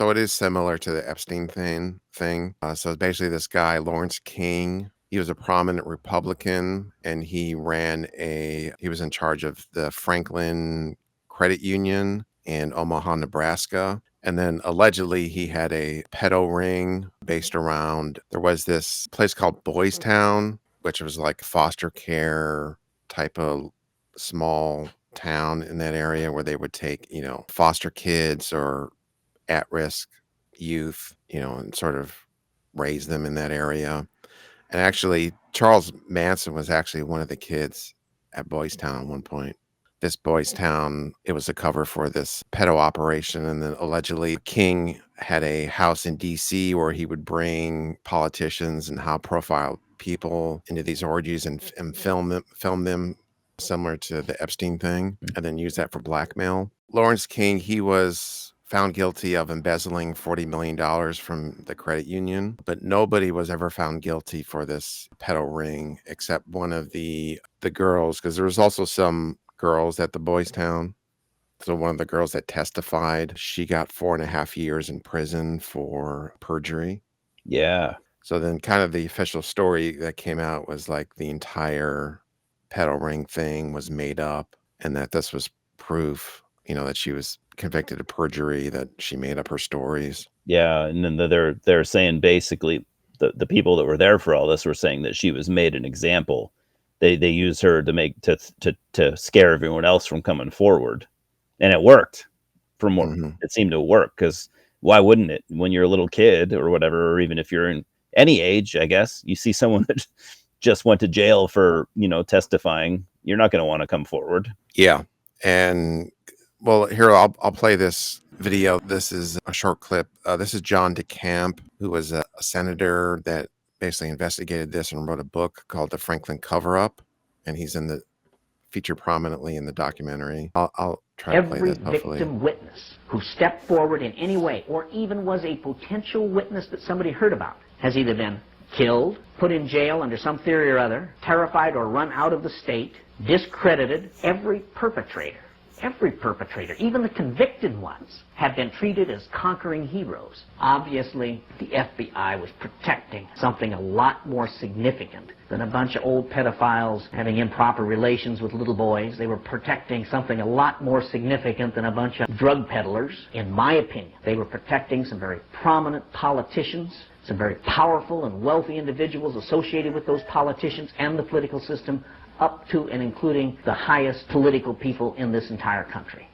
So it is similar to the Epstein thing. So basically, this guy Lawrence King, he was a prominent Republican, and he was in charge of the Franklin Credit Union in Omaha, Nebraska. And then allegedly he had a pedo ring based around, there was this place called Boys Town, which was like foster care type of small town in that area where they would take, foster kids or at-risk youth, and sort of raise them in that area. And actually, Charles Manson was actually one of the kids at Boys Town at one point. This Boys Town, it was a cover for this pedo operation. And then allegedly, King had a house in DC where he would bring politicians and high profile people into these orgies and film them similar to the Epstein thing, and then use that for blackmail. Lawrence King, he was found guilty of embezzling $40 million from the credit union, but nobody was ever found guilty for this pedo ring except one of the girls, because there was also some girls at the Boys Town. So one of the girls that testified, she got 4.5 years in prison for perjury. Yeah. So then kind of the official story that came out was like the entire pedo ring thing was made up, and that this was proof, that she was convicted of perjury, that she made up her stories. Yeah, and then they're saying basically the people that were there for all this were saying that she was made an example. They used her to scare everyone else from coming forward, and it worked. From what it seemed to work, because why wouldn't it? When you're a little kid or whatever, or even if you're in any age, I guess, you see someone that just went to jail for testifying, you're not going to want to come forward. Yeah, and well, here I'll play this video. This is a short clip. This is John DeCamp, who was a senator that basically investigated this and wrote a book called The Franklin Cover-Up, and he's featured prominently in the documentary. I'll try to play this, hopefully. Every victim witness who stepped forward in any way, or even was a potential witness that somebody heard about, has either been killed, put in jail under some theory or other, terrified or run out of the state, discredited. Every perpetrator, even the convicted ones, have been treated as conquering heroes. Obviously, the FBI was protecting something a lot more significant than a bunch of old pedophiles having improper relations with little boys. They were protecting something a lot more significant than a bunch of drug peddlers. In my opinion, they were protecting some very prominent politicians, some very powerful and wealthy individuals associated with those politicians and the political system, up to and including the highest political people in this entire country.